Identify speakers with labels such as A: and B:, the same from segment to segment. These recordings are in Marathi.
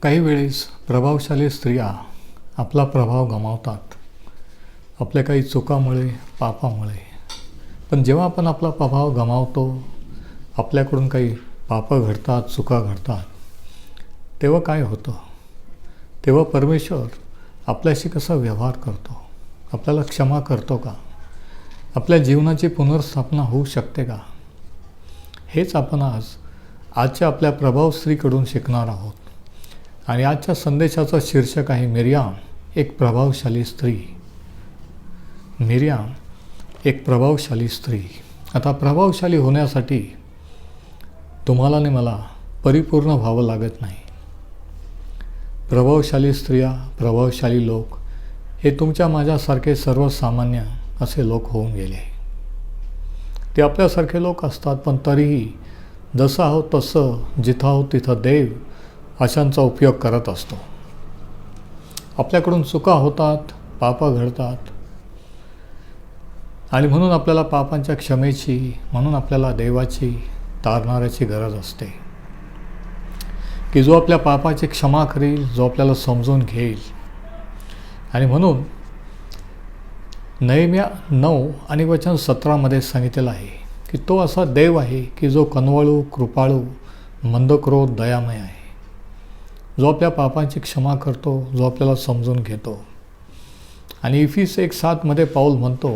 A: काही वेळेस प्रभावशाली स्त्रिया आपला प्रभाव गमावतात, आपल्या काही चुकामुळे, पापामुळे. पण जेव्हा आपण आपला प्रभाव गमावतो, आपल्याकडून काही पापं घडतात, चुका घडतात, तेव्हा काय होतं? तेव्हा परमेश्वर आपल्याशी कसा व्यवहार करतो? आपल्याला क्षमा करतो का? आपल्या जीवनाची पुनर्स्थापना होऊ शकते का? हेच आपण आजच्या आपल्या प्रभाव स्त्रीकडून शिकणार आहोत. आणि आजच्या संदेशाचं शीर्षक आहे मिर्याम, एक प्रभावशाली स्त्री. मिर्याम, एक प्रभावशाली स्त्री. आता प्रभावशाली होण्यासाठी तुम्हाला आणि मला परिपूर्ण व्हावं लागत नाही. प्रभावशाली स्त्रिया, प्रभावशाली लोक हे तुमच्या माझ्यासारखे सर्वसामान्य असे लोक होऊन गेले. ते आपल्यासारखे लोक असतात, पण तरीही जसं आहोत तसं, जिथं आहोत तिथं देव अशांचा उपयोग करत असतो. आपल्याकडून चुका होतात, पापं घडतात, आणि म्हणून आपल्याला पापांच्या क्षमेची, म्हणून आपल्याला देवाची, तारणाऱ्याची गरज असते, की जो आपल्या पापाची क्षमा करील, जो आपल्याला समजून घेईल. आणि म्हणून नेहम्या 9 आणि वचन 17 सांगितलेलं आहे की तो असा देव आहे की जो कनवळू, कृपाळू, मंदक्रोध, दयामय आहे, जो आपल्या पापांची क्षमा करतो, जो आपल्याला समजून घेतो. आणि इफिस 1:7 पाऊल म्हणतो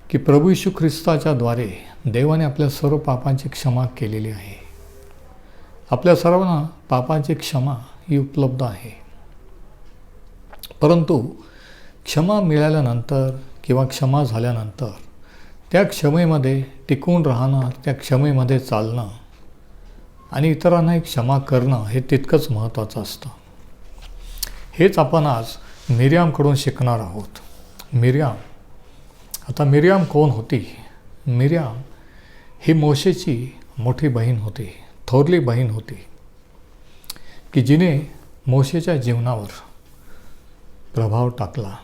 A: की प्रभू येशू ख्रिस्ताच्या द्वारे देवाने आपल्या सर्व पापांची क्षमा केलेली आहे. आपल्या सर्वांना पापांची क्षमा ही उपलब्ध आहे. परंतु क्षमा मिळाल्यानंतर किंवा क्षमा झाल्यानंतर त्या क्षमेमध्ये टिकून राहणं, त्या क्षमेमध्ये चालणं आणि इतरांनाही क्षमा करणं हे तितकंच महत्त्वाचं असतं. हेच आपण आज मिर्यामकडून शिकणार आहोत. मिर्याम. आता मिर्याम कोण होती? मिर्याम ही मोशेची मोठी बहीण होती, थोरली बहीण होती, की जिने मोशेच्या जीवनावर प्रभाव टाकला.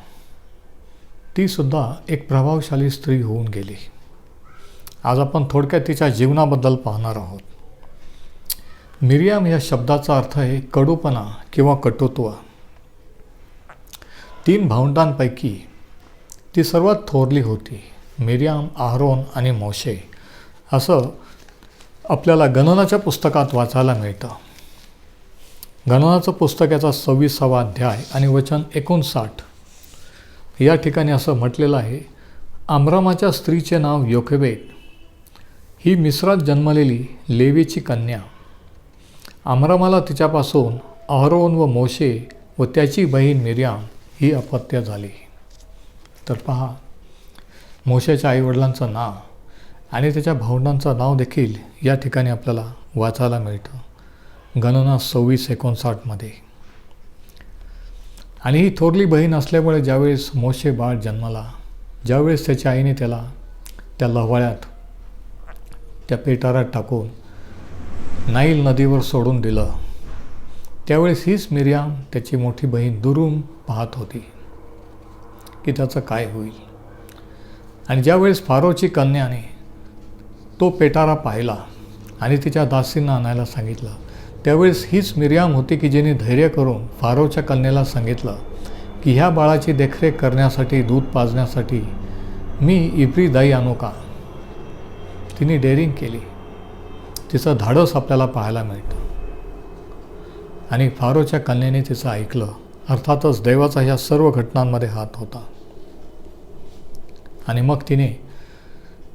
A: ती सुद्धा एक प्रभावशाली स्त्री होऊन गेली. आज आपण थोडक्यात तिच्या जीवनाबद्दल पाहणार आहोत. मिर्याम या शब्दाचा अर्थ आहे कडूपणा किंवा कटुत्व. 3 भावंडांपैकी ती सर्वात थोरली होती. मिर्याम, आरोन आणि मोशे असं आपल्याला गणनाच्या पुस्तकात वाचायला मिळतं. गणनाचं पुस्तक याचा 26वा अध्याय आणि वचन 59 या ठिकाणी असं म्हटलेलं आहे, अम्रामाच्या स्त्रीचे नाव योकेबेद, ही मिस्रात जन्मलेली लेवीची कन्या. अम्रामाला तिच्यापासून अहरोन व मोशे व त्याची बहीण मिर्याम ही अपत्य झाली. तर पहा, मोशेच्या आईवडिलांचं नाव आणि त्याच्या भावंडांचं नाव देखील या ठिकाणी आपल्याला वाचायला मिळतं गणना 26:59. आणि ही थोरली बहीण असल्यामुळे ज्यावेळेस मोशे बाळ जन्माला, ज्यावेळेस त्याच्या आईने त्याला त्या लव्हाळ्यात, त्या पेटाऱ्यात टाकून नाईल नदीवर सोडून दिलं, त्यावेळेस हीच मिर्याम, त्याची मोठी बहीण, दुरून पाहत होती की त्याचं काय होईल. आणि ज्यावेळेस फारोची कन्याने तो पेटारा पाहिला आणि तिच्या दासींना आणायला सांगितलं, त्यावेळेस हीच मिर्याम होती की जिने धैर्य करून फारोच्या कन्येला सांगितलं की ह्या बाळाची देखरेख करण्यासाठी, दूध पाजण्यासाठी मी इब्री दाई आणू का? तिने डेअरिंग केली. तिचं धाडस आपल्याला पाहायला मिळतं. आणि फारोच्या कन्येने तिचं ऐकलं. अर्थातच देवाचा ह्या सर्व घटनांमध्ये हात होता. आणि मग तिने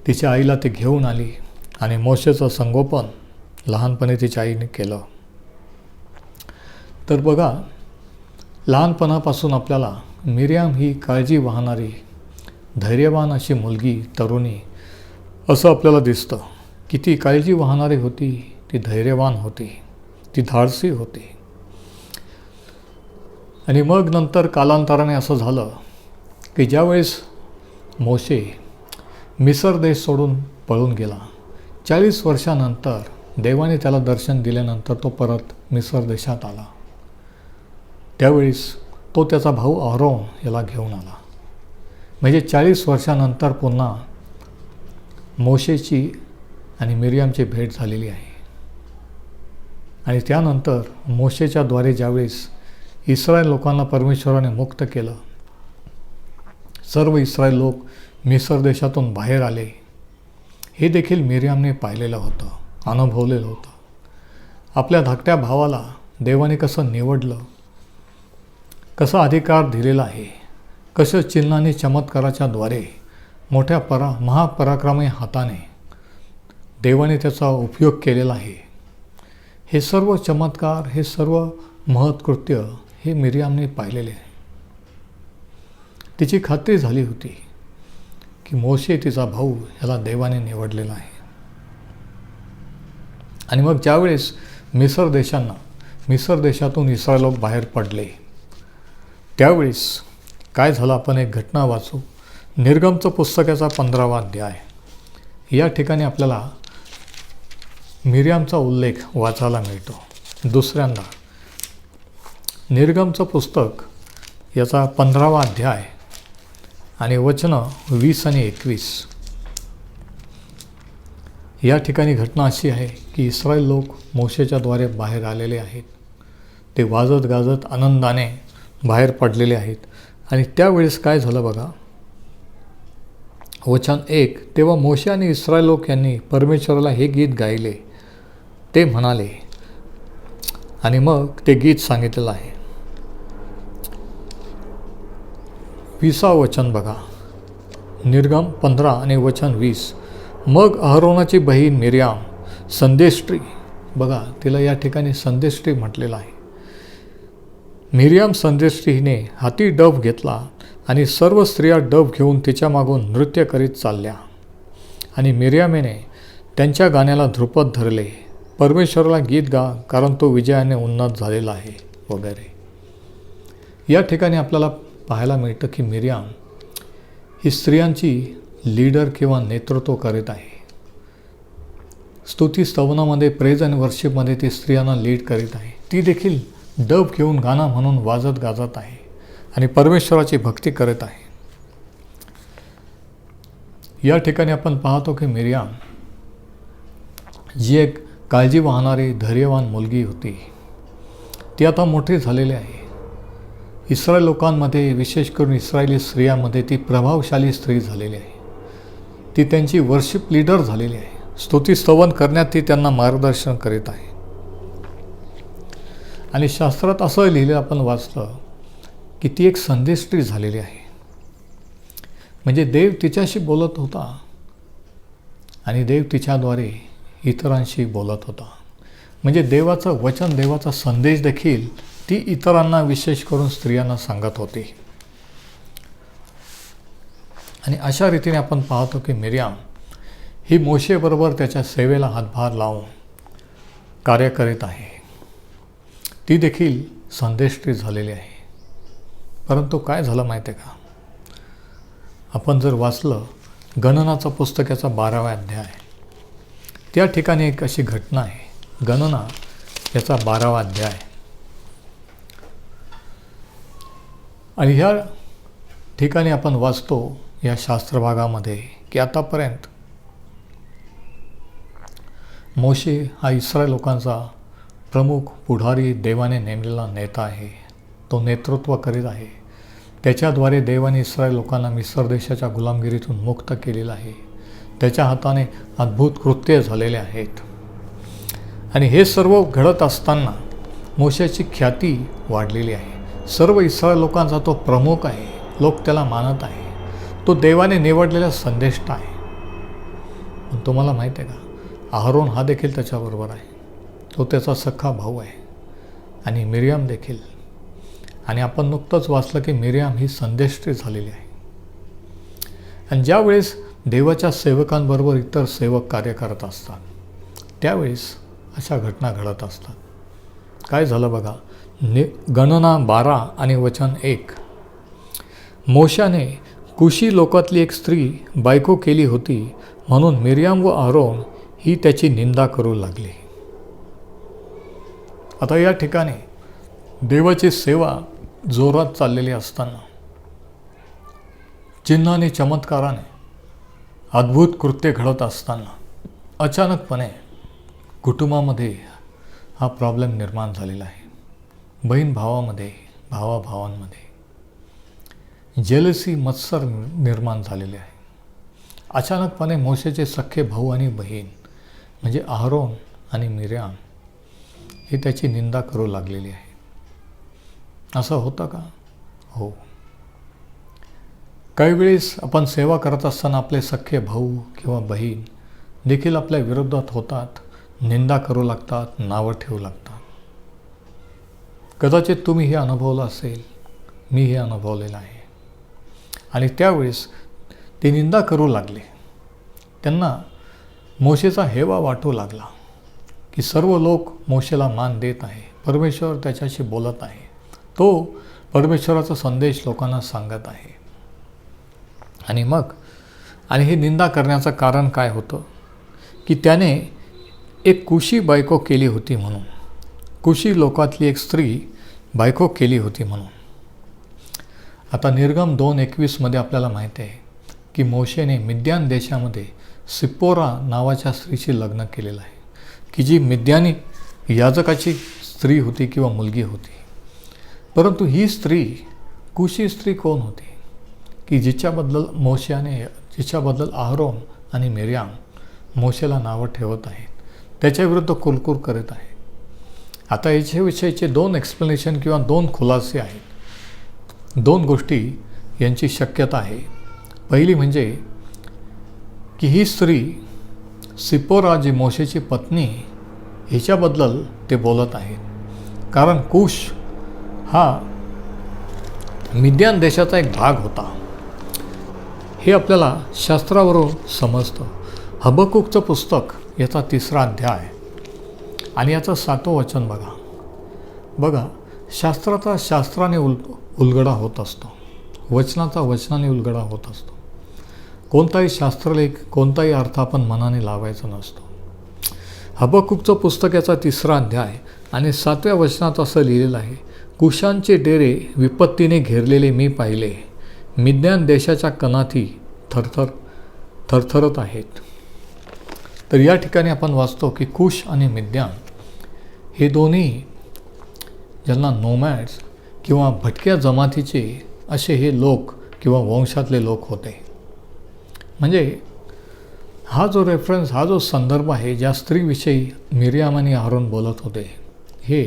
A: तिच्या आईला ती घेऊन आली आणि मोशेचं संगोपन लहानपणी तिच्या आईने केलं. तर बघा, लहानपणापासून आपल्याला मिर्याम ही काळजी वाहणारी, धैर्यवान अशी मुलगी, तरुणी असं आपल्याला दिसतं की ती काळजी वाहणारी होती, ती धैर्यवान होती, ती धाडसी होती. आणि मग नंतर कालांतराने असं झालं की ज्यावेळेस मोशे मिसर देश सोडून पळून गेला, 40 वर्षानंतर देवाने त्याला दर्शन दिल्यानंतर तो परत मिसर देशात आला. त्यावेळेस तो त्याचा भाऊ अहरोन याला घेऊन आला. म्हणजे 40 वर्षानंतर पुन्हा मोशेची आणि मिर्यामची भेट झालेली आहे. आणि त्यानंतर मोशेच्या द्वारे ज्यावेळेस इस्रायल लोकांना परमेश्वराने मुक्त केलं, सर्व इस्रायल लोक मिस्र देशातून बाहेर आले, हे देखील मिर्यामने पाहिलेलं होतं, अनुभवलेलं होतं. आपल्या धाकट्या भावाला देवाने कसं निवडलं, कसा अधिकार दिलेला आहे, कसं चिन्हाने चमत्काराच्या द्वारे मोठ्या महापराक्रमी हाताने देवाने त्याचा उपयोग केलेला आहे. हे सर्व चमत्कार, हे सर्व महत्कृत्य हे मिर्यामने पाहिलेले आहे. तिची खात्री झाली होती की मोशे तिचा भाऊ ह्याला देवाने निवडलेला आहे. आणि मग ज्यावेळेस मिस्र देशातून इस्रायल लोक बाहेर पडले, त्यावेळेस काय झालं, आपण एक घटना वाचू. निर्गमचं पुस्तकाचा 15वा अध्याय. या ठिकाणी आपल्याला मिर्यामचा उल्लेख वाचायला मिळतो. दुसऱ्यांदा निर्गमचं पुस्तक याचा 15वा अध्याय आणि वचनं 20 आणि 21. या ठिकाणी घटना अशी आहे की इस्रायल लोक मोशेच्या द्वारे बाहेर आलेले आहेत. ते वाजत गाजत आनंदाने बाहेर पडलेले आहेत. आणि त्यावेळेस काय झालं बघा, वचन 1. तेव्हा मोशे आणि इस्रायल लोक यांनी परमेश्वराला हे गीत गायले. ते म्हणाले, आणि मग ते गीत सांगितलेलं आहे. 20 वचन बघा, निर्गम 15 आणि वचन 20. मग अहरोनाची बहीण मिर्याम संदेष्ट्री, बघा तिला या ठिकाणी संदेष्ट्री म्हटलेलं आहे. मिर्याम संदेष्ट्री हिने हाती डफ घेतला आणि सर्व स्त्रिया डफ घेऊन तिच्या मागून नृत्य करीत चालल्या. आणि मिर्यामेने त्यांच्या गाण्याला ध्रुपद धरले, परमेश्वराला गीत गा, कारण तो विजयाने उन्नत झालेला आहे, वगैरे. या ठिकाणी आपल्याला पाहायला मिळतं की मिर्याम ही स्त्रियांची लीडर किंवा नेतृत्व करीत आहे. स्तुती स्तवनामध्ये, प्रेज आणि वर्शिपमध्ये ती स्त्रियांना लीड करीत आहे. ती देखील डब घेऊन गाणं म्हणून वाजत गाजत आहे आणि परमेश्वराची भक्ती करत आहे. या ठिकाणी आपण पाहतो की मिर्याम जी एक काळजी वाहणारी धैर्यवान मुलगी होती, ती आता मोठी झालेली आहे. इस्रायल लोकांमध्ये, विशेष करून इस्रायली स्त्रियांमध्ये ती प्रभावशाली स्त्री झालेली आहे. ती त्यांची वर्शिप लीडर झालेली आहे. स्तुतीस्तवन करण्यात ती त्यांना मार्गदर्शन करीत आहे. आणि शास्त्रात असं लिहिलं, आपण वाचलं की ती एक संदेष्ट्री झालेली आहे. म्हणजे देव तिच्याशी बोलत होता आणि देव तिच्याद्वारे इतरांशी बोलत होता. म्हणजे देवाचं वचन, देवाचा संदेश देखील ती इतरांना, विशेष करून स्त्रियांना सांगत होती. आणि अशा रीतीने आपण पाहतो की मिर्याम ही मोशेबरोबर त्याच्या सेवेला हातभार लावून कार्य करीत आहे. ती देखील संदेष्ट्री झालेली आहे. परंतु काय झालं माहिती आहे का, आपण जर वाचलं गणनाचं पुस्तकाचा 12वा अध्याय, त्या ठिकाणी एक अशी घटना आहे. गणना याचा 12वा अध्याय. आणि ह्या ठिकाणी आपण वाचतो या शास्त्रभागामध्ये की आतापर्यंत मोशे हा इस्रायल लोकांचा प्रमुख पुढारी, देवाने नेमलेला नेता आहे. तो नेतृत्व करीत आहे. त्याच्याद्वारे देवाने इस्रायल लोकांना मिस्र देशाच्या गुलामगिरीतून मुक्त केलेलं आहे. त्याच्या हाताने अद्भुत कृत्य झालेले आहेत. आणि हे सर्व घडत असताना मोशेची ख्याती वाढलेली आहे. सर्व इस्रायल लोकांचा तो प्रमुख आहे. लोक त्याला मानत आहे. तो देवाने निवडलेला संदेष्टा आहे. पण तुम्हाला माहीत आहे का, अहरोन हा देखील त्याच्याबरोबर आहे. तो त्याचा सख्खा भाऊ आहे. आणि मिर्याम देखील. आणि आपण नुकतंच वाचलं की मिर्याम ही संदेष्ट्री झालेली आहे. आणि ज्यावेळेस देवाच्या सेवकांबरोबर इतर सेवक कार्य करत असतात, त्यावेळेस अशा घटना घडत असतात. काय झालं बघा, गणना 12 आणि वचन 1. मोशाने कुशी लोकातली एक स्त्री बायको केली होती, म्हणून मिर्याम व अहरोन ही त्याची निंदा करू लागली. आता या ठिकाणी देवाची सेवा जोरात चाललेली असताना, चिन्हाने चमत्काराने अद्भुत कृत्य घडत असताना, अचानकपणे कुटुंबामध्ये हा प्रॉब्लेम निर्माण झालेला आहे. बहीण भावामध्ये, भावाभावांमध्ये जेलसी मत्सर निर्माण झालेले आहे. अचानकपणे मोशेचे सख्खे भाऊ आणि बहीण म्हणजे अहरोन आणि मिर्याम हे त्याची निंदा करू लागलेली आहे. असं होतं का? हो. काही वेळेस आपण सेवा करत असताना आपले सख्खे भाऊ किंवा बहीण देखील आपल्या विरोधात होतात, निंदा करू लागतात, नावं ठेवू लागतात. कदाचित तुम्ही हे अनुभवलं असेल, मी हे अनुभवलेलं आहे. आणि त्यावेळेस ते निंदा करू लागले. त्यांना मोशेचा हेवा वाटू लागला की सर्व लोक मोशेला मान देत आहे, परमेश्वर त्याच्याशी बोलत आहे, तो परमेश्वराचा संदेश लोकांना सांगत आहे. आणि हे निंदा करण्याचं कारण काय होतं की त्याने एक कुशी बायको केली होती म्हणून, कुशी लोकातली एक स्त्री बायको केली होती म्हणून. आता निर्गम 2:21 आपल्याला माहिती आहे की मोशेने मिद्यान देशामध्ये सिप्पोरा नावाच्या स्त्रीशी लग्न केलेलं आहे, की जी मिद्यानी याजकाची स्त्री होती किंवा मुलगी होती. परंतु ही स्त्री, कुशी स्त्री कोण होती की जिच्याबद्दल अहरोन आणि मिर्याम मोशेला नावं ठेवत आहेत, त्याच्याविरुद्ध कुरकुर करत आहे. आता याच्याविषयीचे 2 एक्सप्लेनेशन किंवा 2 खुलासे आहेत. 2 गोष्टी यांची शक्यता आहे. पहिली म्हणजे की ही स्त्री सिप्पोरा जी मोशेची पत्नी, हिच्याबद्दल ते बोलत आहेत. कारण कुश हा मिद्यान देशाचा एक भाग होता. हे आपल्याला शास्त्रावरून समजतं. हबक्कूकचं पुस्तक याचा 3रा अध्याय आणि याचं 7वं वचन बघा. शास्त्राचा शास्त्राने उलगडा होत असतो, वचनाचा वचनाने उलगडा होत असतो. कोणताही शास्त्रलेख, कोणताही अर्थ आपण मनाने लावायचा नसतो. हबक्कूकचं पुस्तक याचा 3रा अध्याय आणि 7व्या वचनात असं लिहिलेलं आहे, कुशांचे डेरे विपत्तीने घेरलेले मी पाहिले, मिद्यान देशाच्या कणाती थरथरत आहेत. तर या ठिकाणी आपण वाचतो की कुश आणि मिद्यान हे दोन्ही ज्यांना नोमॅड्स किंवा भटक्या जमातीचे असे हे लोक किंवा वंशातले लोक होते. म्हणजे हा जो रेफरन्स, हा जो संदर्भ आहे, ज्या स्त्रीविषयी मिर्याम आणि अहरोन बोलत होते, हे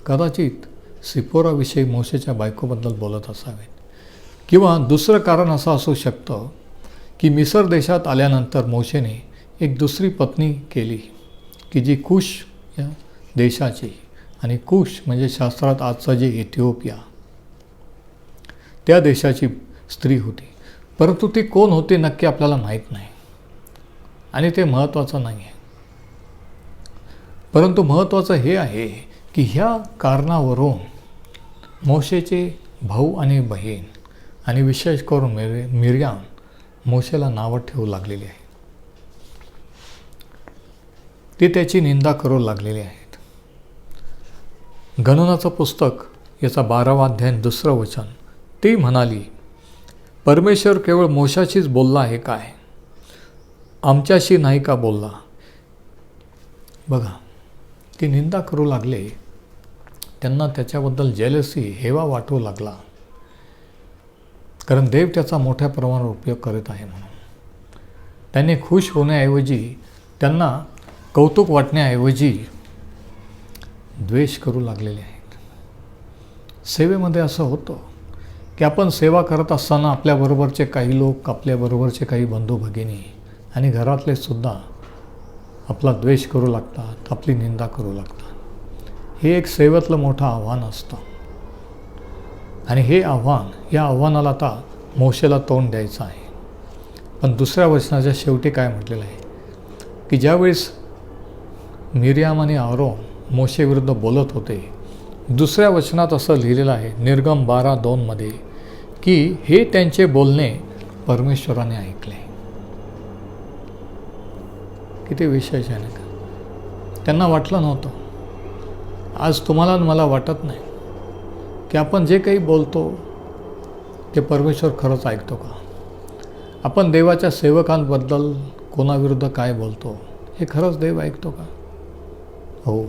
A: कदाचित सिप्पोराविषयी मोशेच्या बायकोबद्दल बोलत असावेत. किंवा दुसरं कारण असं असू शकतं की मिसर देशात आल्यानंतर मोशेने एक दुसरी पत्नी केली की जी कुश या देशाची, आणि कुश म्हणजे शास्त्रात आजचं जे इथिओपिया, त्या देशाची स्त्री होती. परंतु ती कोण होती नक्की आपल्याला माहीत नाही आणि ते महत्त्वाचं नाही आहे. परंतु महत्त्वाचं हे आहे की ह्या कारणावरून मोशेचे भाऊ आणि बहीण आणि विशेष करून मिर्याम मोशेला नावं ठेवू लागलेली आहे. ते त्याची निंदा करू लागलेली आहेत. गणनाचं पुस्तक याचा 12वा अध्याय 2रं वचन, ती म्हणाली, परमेश्वर केवळ मोशाशीच बोलला आहे काय, आमच्याशी नाही का बोलला. बघा, ती निंदा करू लागले. त्यांना त्याच्याबद्दल जेलसी, हेवा वाटू लागला, कारण देव त्याचा मोठ्या प्रमाणावर उपयोग करत आहे म्हणून. त्यांनी खुश होण्याऐवजी, त्यांना कौतुक वाटण्याऐवजी द्वेष करू लागलेले आहेत. सेवेमध्ये असं होतं की आपण सेवा करत असताना आपल्याबरोबरचे काही लोक, आपल्याबरोबरचे काही बंधू भगिनी आणि घरातले सुद्धा आपला द्वेष करू लागतात, आपली निंदा करू लागतात. हे एक सेवेतलं मोठं आव्हान असतं. आणि हे आव्हान, या आव्हानाला आता मोशेला तोंड द्यायचं आहे. पण दुसऱ्या वचनाच्या शेवटी काय म्हटलेलं आहे की ज्यावेळेस मिर्याम आणि अहरोन मोशेविरुद्ध बोलत होते, दुसऱ्या वचनात असं लिहिलेलं आहे निर्गम 12:2 की हे त्यांचे बोलणे परमेश्वराने ऐकले. किती विशेष आहे ना का. त्यांना वाटलं नव्हतं. आज तुम्हाला मला वाटत नाही की आपण जे काही बोलतो ते परमेश्वर खरंच ऐकतो का. आपण देवाच्या सेवकांबद्दल कोणाविरुद्ध काय बोलतो हे खरंच देव ऐकतो का. हो,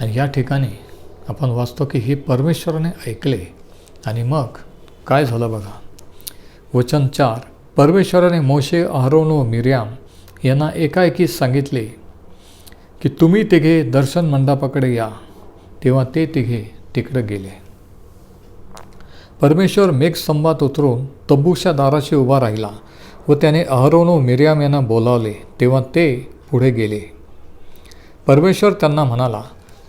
A: आणि या ठिकाणी आपण वाचतो की हे परमेश्वराने ऐकले आणि मग काय झालं बघा. वचन 4, परमेश्वराने मोशे, अहरोन व मिर्याम यांना एकाएकी सांगितले की तुम्ही तिघे दर्शन मंडपाकडे या. तेव्हा ते तिघे तिकडे गेले. परमेश्वर मेघस्तंभात उतरून तंबूच्या दाराशी उभा राहिला व त्याने अहरोन व मिर्याम यांना बोलावले. तेव्हा ते पुढे गेले. परमेश्वर त्यांना म्हणाला,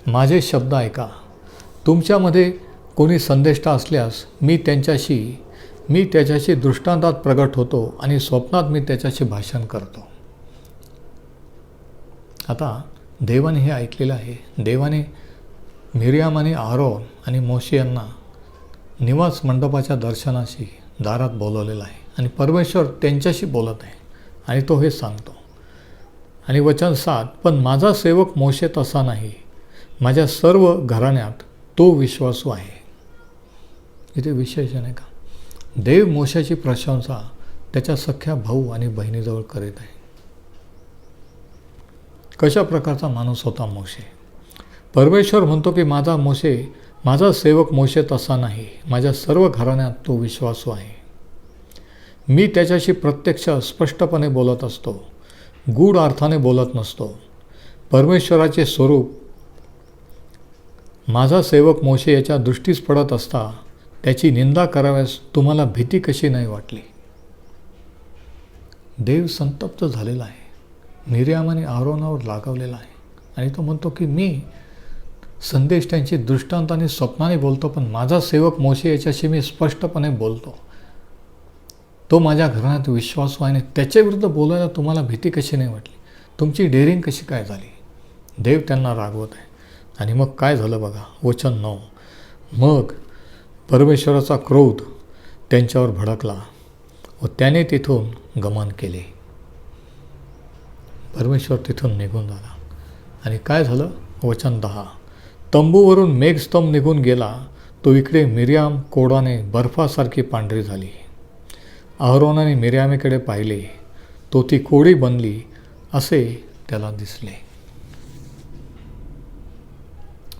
A: माझे शब्द ऐका. तुमच्यामध्ये कोणी संदेष्टा असल्यास मी त्याच्याशी दृष्टांतात प्रगट होतो आणि स्वप्नात मी त्याच्याशी भाषण करतो. आता देवाने हे ऐकलेलं आहे. देवाने मिर्याम आणि अहरोन आणि मोशे यांना निवास मंडपाच्या दर्शनाशी दारात बोलवलेलं आहे आणि परमेश्वर त्यांच्याशी बोलत आहे आणि तो हे सांगतो. आणि वचन 7, पण माझा सेवक मोशे तसा नाही, माझ्या सर्व घराण्यात तो विश्वासू आहे. इथे विशेषण आहे का. देव मोशेची प्रशंसा त्याच्या सख्या भाऊ आणि बहिणीजवळ करीत आहे. कशा प्रकारचा माणूस होता मोशे. परमेश्वर म्हणतो की माझा सेवक मोशे तसा नाही, माझ्या सर्व घराण्यात तो विश्वासू आहे. मी त्याच्याशी प्रत्यक्ष स्पष्टपणे बोलत असतो, गूढ अर्थाने बोलत नसतो. परमेश्वराचे स्वरूप माझा सेवक मोशे याच्या दृष्टीस पडत असता त्याची निंदा कराव्यास तुम्हाला भीती कशी नाही वाटली. देव संतप्त झालेला आहे, मिर्याम आणि अहरोनावर लागावलेला आहे आणि तो म्हणतो की मी संदेश त्यांची दृष्टांताने स्वप्नाने बोलतो, पण माझा सेवक मोशे याच्याशी मी स्पष्टपणे बोलतो. तो माझ्या घरात विश्वासू आहे आणि त्याच्याविरुद्ध बोलायला तुम्हाला भीती कशी नाही वाटली, तुमची डेअरिंग कशी काय झाली. देव त्यांना रागवत आहे. आणि मग काय झालं बघा. वचन 9, मग परमेश्वराचा क्रोध त्यांच्यावर भडकला व त्याने तिथून गमन केले. परमेश्वर तिथून निघून झाला. आणि काय झालं. वचन 10, तंबूवरून मेघस्तंभ निघून गेला. तो इकडे मिर्याम कोडाने बर्फासारखी पांढरी झाली. अहरोनाने मिर्यामेकडे पाहिले, तो ती कोडी बनली असे त्याला दिसले.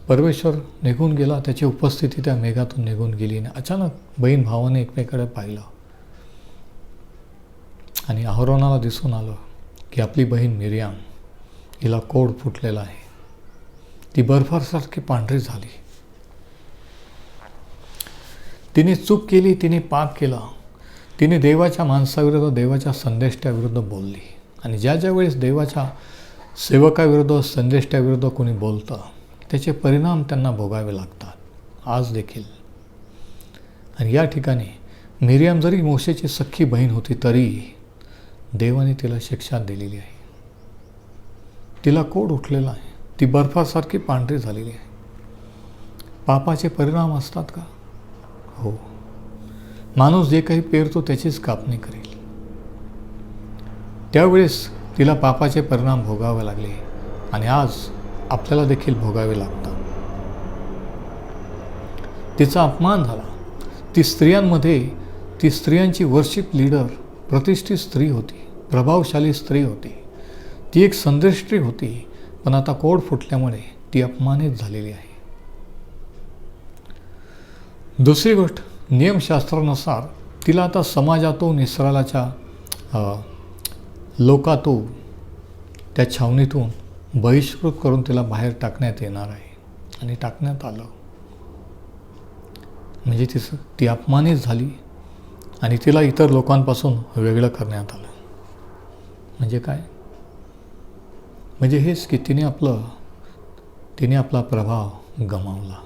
A: परमेश्वर निघून गेला, त्याची उपस्थिती त्या मेघातून निघून गेली. आणि अचानक बहीण भावाने एकमेकडे पाहिलं आणि अहरोनाला दिसून आलं की आपली बहीण मिर्याम, हिला कोड फुटलेला आहे, ती बर्फासारखी पांढरी झाली. तिने चूक केली, तिने पाप केला, तिने देवाच्या माणसाविरुद्ध, देवाच्या संदेष्टाविरुद्ध बोलली. आणि ज्या वेळेस देवाच्या सेवकाविरुद्ध, संदेष्टाविरुद्ध कोणी बोलतं त्याचे परिणाम त्यांना भोगावे लागतात आज देखील. आणि या ठिकाणी मिर्याम जरी मोशेची सख्खी बहीण होती तरी देवाने तिला शिक्षा दिलेली आहे. तिला कोड उठलेला आहे, ती बर्फासारखी पांढरी झालेली आहे. पापाचे परिणाम असतात का. हो, माणूस जे काही पेरतो त्याचीच कापणी करेल. त्यावेळेस तिला पापाचे परिणाम भोगावे लागले आणि आज आपल्याला देखील भोगावे लागतात. तिचा अपमान झाला. ती स्त्रियांची वर्शिप लीडर, प्रतिष्ठित स्त्री होती, प्रभावशाली स्त्री होती, ती एक संदेष्टी होती, पण आता कोड फुटल्यामुळे ती अपमानित झालेली आहे. दुसरी गोष्ट, नियमशास्त्रानुसार तिला आता समाजातून, इस्रायलाच्या लोकातून, त्या छावणीतून बहिष्कृत करून तिला बाहेर टाकण्यात येणार आहे. आणि टाकण्यात आलं म्हणजे ती अपमानित झाली आणि तिला इतर लोकांपासून वेगळं करण्यात आलं. म्हणजे काय. म्हणजे हेच की तिने आपला प्रभाव गमावला.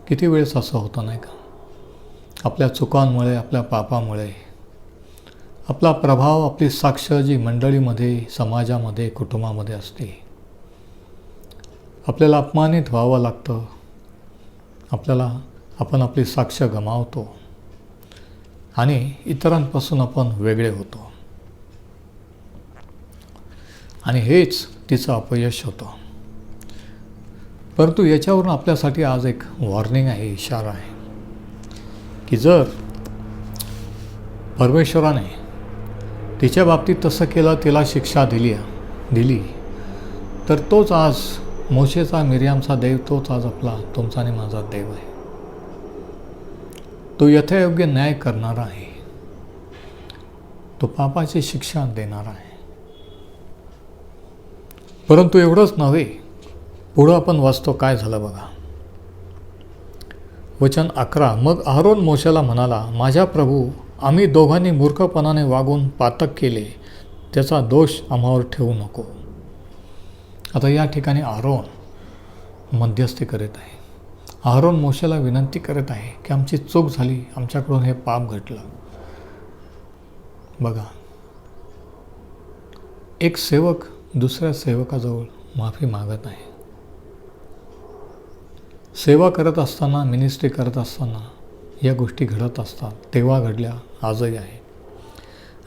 A: किती वेळेस असं होतं नाही का. आपल्या चुकांमुळे, आपल्या पापामुळे आपला प्रभाव, आपली साक्ष जी मंडळीमध्ये, समाजामध्ये, कुटुंबामध्ये असते, आपल्याला अपमानित व्हावं लागतं. आपण आपली साक्ष गमावतो आणि इतरांपासून आपण वेगळे होतो. आणि हेच तिचं अपयश होतं. परंतु याच्यावरून आपल्यासाठी आज एक वॉर्निंग आहे, इशारा आहे की जर परमेश्वराने तिच्या बाबतीत तसं केलं, तिला शिक्षा दिली, तर तोच आज मोशेचा, मिरियामचा देव, तोच आज आपला, तुमचा आणि माझा देव आहे. तो यथायोग्य न्याय करणारा आहे. तो पापाची शिक्षा देणारा आहे. परंतु एवढंच नव्हे, पुढं आपण वाचतो काय झालं बघा. वचन 11. मग अहरोन मोशेला म्हणाला, माझ्या प्रभू, आम्ही दोघांनी मूर्खपणाने वागून पातक केले, त्याचा दोष आम्हावर ठेवू नको. आता या ठिकाणी अहरोन मध्यस्थी करीत आहे. अहरोन मोशेला विनंती करत आहे की आमची चूक झाली, आमच्याकडून हे पाप घडलं. बघा, एक सेवक दुसऱ्या सेवकाजवळ माफी मागत आहे. सेवा करत असताना, मिनिस्ट्री करत असताना या गोष्टी घडत असतात. तेव्हा घडल्या, आजही आहे.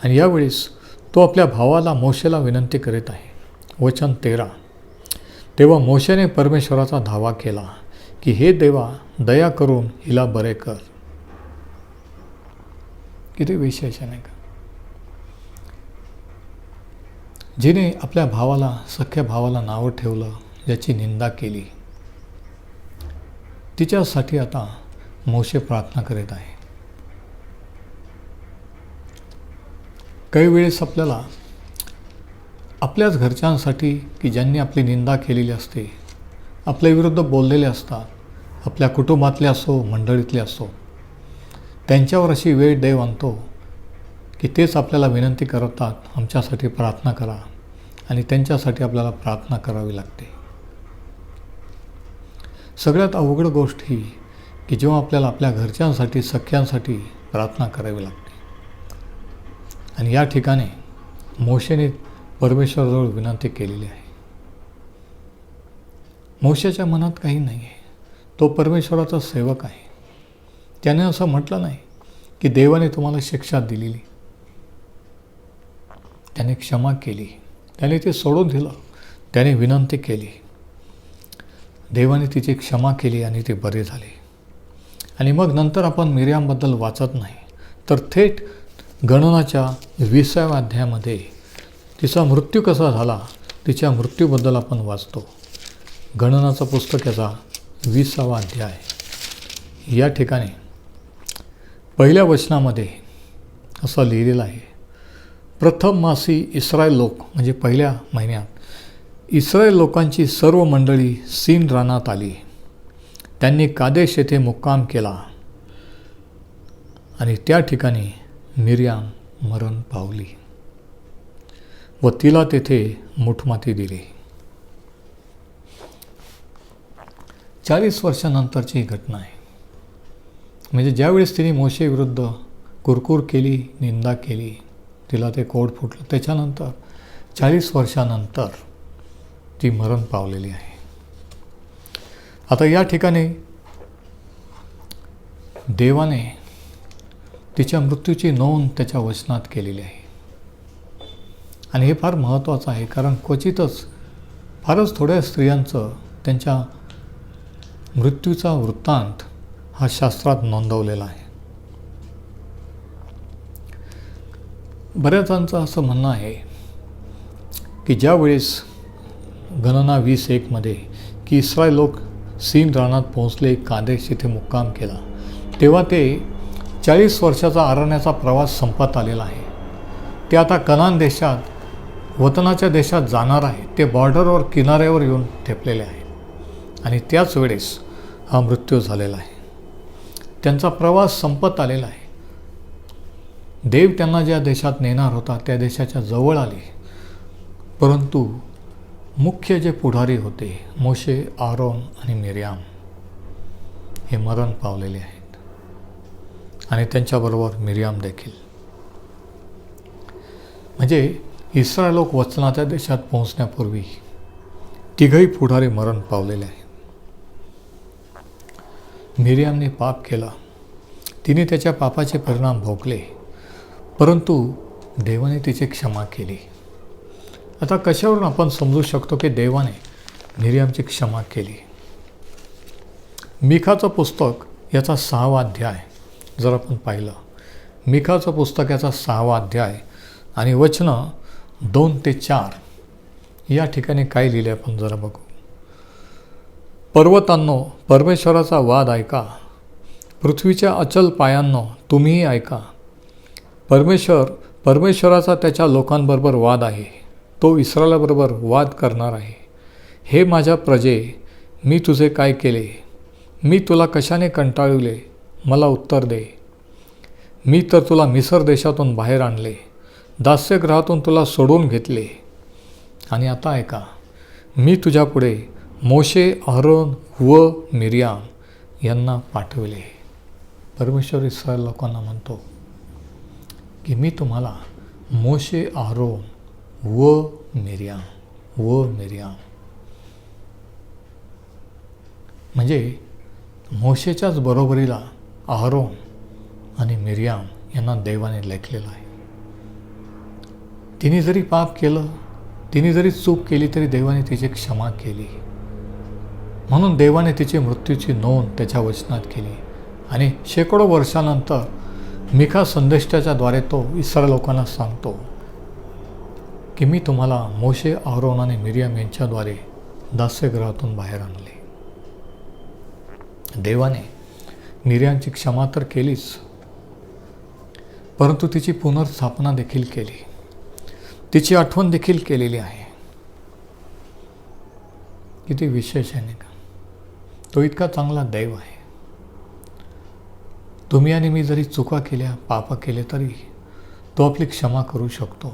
A: आणि यावेळेस तो आपल्या भावाला मोशेला विनंती करीत आहे. वचन 13. तेव्हा मोशेने परमेश्वराचा धावा केला की हे देवा, दया करून हिला बरे कर. किती विशेष आहे नाही का. जिने आपल्या भावाला, सख्या भावाला नावं ठेवलं, ज्याची निंदा केली, तिच्यासाठी आता मोशे प्रार्थना करीत आहे. काही वेळेस आपल्याला आपल्याच घरच्यांसाठी, की ज्यांनी आपली निंदा केलेली असते, आपल्या विरुद्ध बोललेले असतात, आपल्या कुटुंबातले असो, मंडळीतले असो, त्यांच्यावर अशी वेळ देव आणतो की तेच आपल्याला विनंती करतात, आमच्यासाठी प्रार्थना करा, आणि त्यांच्यासाठी आपल्याला प्रार्थना करावी लागते. सगळ्यात अवघड गोष्ट ही की जेव्हा आपल्याला आपल्या घरच्यांसाठी, सख्यांसाठी प्रार्थना करावी लागते. आणि या ठिकाणी मोशेने परमेश्वराजवळ विनंती केलेली आहे. मोशेच्या मनात काही नाही आहे. तो परमेश्वराचा सेवक आहे. त्याने असं म्हटलं नाही की देवाने तुम्हाला शिक्षा दिलेली. त्याने क्षमा केली, त्याने ते सोडून दिलं, त्याने विनंती केली, देवाने तिची क्षमा केली आणि ते बरे झाले. आणि मग नंतर आपण मिरियामबद्दल वाचत नाही, तर थेट गणनाच्या 20व्या अध्यायामध्ये तिचा मृत्यू कसा झाला, तिच्या मृत्यूबद्दल आपण वाचतो. गणनाचं पुस्तक याचा 20वा अध्याय. या ठिकाणी पहिल्या वचनामध्ये असं लिहिलेलं आहे, प्रथम मासी इस्रायल लोक, म्हणजे पहिल्या महिन्यात इस्रायल लोकांची सर्व मंडळी सीन रानात आली. त्यांनी कादेश येथे मुक्काम केला आणि त्या ठिकाणी मिरियाम मरण पावली व तिला तेथे मुठमाती दिली. 40 वर्षानंतरची ही घटना आहे. म्हणजे ज्यावेळेस तिने मोशे विरुद्ध कुरकुर केली, निंदा केली, तिला ते कोड फुटलं, त्याच्यानंतर 40 वर्षानंतर ती मरण पावलेली आहे. आता या ठिकाणी देवाने तिच्या मृत्यूची नोंद त्याच्या वचनात केलेली आहे. आणि हे फार महत्त्वाचं आहे, कारण क्वचितच फारच थोड्या स्त्रियांचं त्यांच्या मृत्यूचा वृत्तांत हा शास्त्रात नोंदवलेला आहे. बऱ्याचांचं असं म्हणणं आहे की ज्यावेळेस गणना 20:1 की इस्रायल लोक सीन रानात पोहोचले, कादेश येथे मुक्काम केला, तेव्हा ते 40 वर्षाचा अरण्याचा प्रवास संपत आलेला आहे. ते आता कनान देशात, वतनाच्या देशात जाणार आहे. ते बॉर्डरवर, किनाऱ्यावर येऊन ठेपलेले आहे. आणि त्याच वेळेस हा मृत्यू झालेला आहे. त्यांचा प्रवास संपत आलेला आहे. देव त्यांना ज्या देशात नेणार होता त्या देशाच्या जवळ आले, परंतु मुख्य जे पुढारी होते, मोशे, आरोन आणि मिरियाम, हे मरण पावलेले आहेत. आणि त्यांच्याबरोबर मिरियाम देखील. म्हणजे इस्रायल लोक वचनाच्या देशात पोहोचण्यापूर्वी तिघही पुढारी मरण पावलेले आहेत. मिरियामने पाप केला, तिने त्याच्या पापाचे परिणाम भोगले, परंतु देवाने तिची क्षमा केली. आता कशावरून आपण समजू शकतो की देवाने मिरियामची क्षमा केली? मिखाचं पुस्तक याचा 6वा अध्याय जर आपण पाहिलं, मिखाचं पुस्तक याचा 6वा अध्याय आणि वचनं 2 ते 4 या ठिकाणी काय लिहिले आपण जरा बघू. पर्वतांनो, परमेश्वराचा वाद ऐका. पृथ्वीच्या अचल पायांनो, तुम्हीही ऐका. परमेश्वराचा त्याच्या लोकांबरोबर वाद आहे. तो इस्रायलाबरोबर वाद करणार आहे. हे माझ्या प्रजे, मी तुझे काय केले? मी तुला कशाने कंटाळविले? मला उत्तर दे. मी तर तुला मिसर देशातून बाहेर आणले, दास्यगृहातून तुला सोडून घेतले. आणि आता ऐका, मी तुझ्यापुढे मोशे, अहरोन व मिरियाम यांना पाठविले. परमेश्वर इस्रायल लोकांना म्हणतो की मी तुम्हाला मोशे, अहरोन व मिरियाम म्हणजे मोशेच्याच बरोबरीला अहरोन आणि मिरियाम यांना देवाने लेखलेलं आहे. तिने जरी पाप केलं, तिने जरी चूक केली तरी देवाने तिची क्षमा केली. म्हणून देवाने तिची मृत्यूची नोंद त्याच्या वचनात केली. आणि शेकडो वर्षानंतर मिखा संदेष्टाच्या द्वारे तो इस्रायल लोकांना सांगतो की मी तुम्हाला मोशे, अहरोन आणि मिरियाम यांच्याद्वारे दास्यगृहातून बाहेर आणले. देवाने मिरियामची क्षमा तर केलीच, परंतु तिची पुनर्स्थापना देखील केली. तिची आठवण देखील केलेली आहे. किती विशेष आहे नाही का? तो इतका चांगला देव आहे. तुम्ही आणि मी जरी चुका केल्या, पाप केले तरी तो आपली क्षमा करू शकतो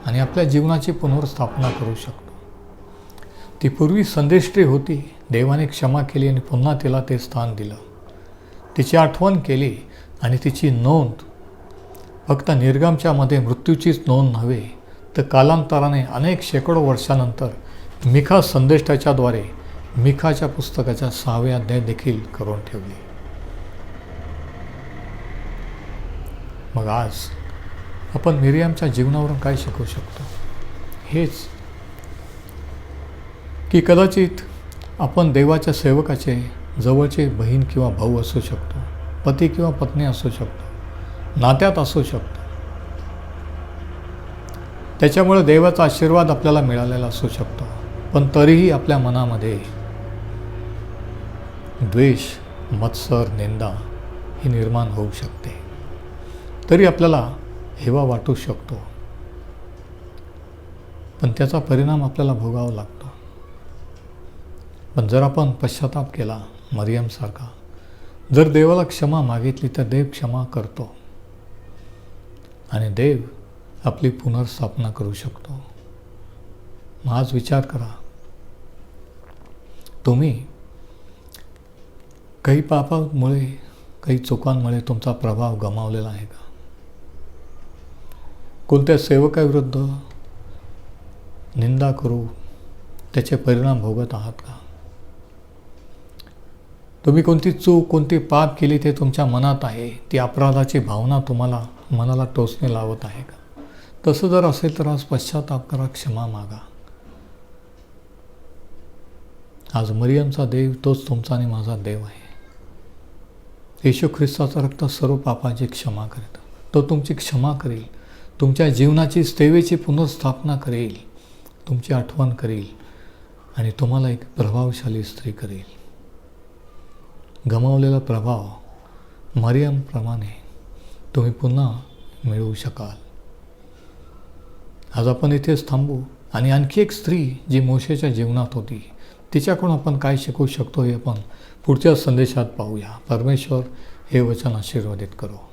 A: आणि आपल्या जीवनाची पुनर्स्थापना करू शकतो. ती पूर्वी संदेष्टी होती, देवाने क्षमा केली आणि पुन्हा तिला ते स्थान दिलं. तिची आठवण केली आणि तिची नोंद फक्त निर्गमच्यामध्ये मृत्यूचीच नोंद नव्हे, तर कालांतराने अनेक शेकडो वर्षानंतर मिखा संदेष्टाच्याद्वारे मिखाच्या पुस्तकाच्या 6व्या अध्याय देखील करून ठेवली. मग आज आपण मिरियामच्या जीवनावरून काय शिकू शकतो? हेच की कदाचित आपण देवाच्या सेवकाचे जवळचे बहीण किंवा भाऊ असू शकतो, पती किंवा पत्नी असू शकतो, नात्यात असू शकतो. त्याच्यामुळे देवाचा आशीर्वाद आपल्याला मिळालेला असू शकतो, पण तरीही आपल्या मनामध्ये द्वेष, मत्सर, निंदा ही निर्माण होऊ शकते. तरी आपल्याला हेवा वाटू शकतो, पण त्याचा परिणाम आपल्याला भोगावा लागतो. पण जर आपण पश्चाताप केला मरियमसारखा, जर देवाला क्षमा मागितली तर देव क्षमा करतो आणि देव आपली पुनर्स्थापना करू शकतो. मग आज विचार करा, तुम्ही काही पापामुळे, काही चुकांमुळे तुमचा प्रभाव गमावलेला आहे का? कोणत्या सेवकाविरुद्ध निंदा करू त्याचे परिणाम भोगत आहात का? तुम्ही कोणती चूक, कोणती पाप केली ते तुमच्या मनात आहे, ती अपराधाची भावना तुम्हाला मनाला टोचणे लावत आहे का? तसं जर असेल तर आज पश्चाताप करा, क्षमा मागा. आज मरियमचा देव तोच तुमचा आणि माझा देव आहे. येशू ख्रिस्ताचा रक्त सर्व पापाची क्षमा करेल. तो तुमची क्षमा करेल, तुमच्या जीवनाची सेवेची पुनर्स्थापना करेल, तुमची आठवण करेल आणि तुम्हाला एक प्रभावशाली स्त्री करेल. गमावलेला प्रभाव मरियमप्रमाणे तुम्ही पुन्हा मिळवू शकाल. आज आपण इथेच थांबू आणि आणखी एक स्त्री जी मोशेच्या जीवनात होती, तिच्याकडून आपण काय शिकू शकतो हे आपण पुढच्या संदेशात पाहूया. परमेश्वर हे वचन आशीर्वादित करो.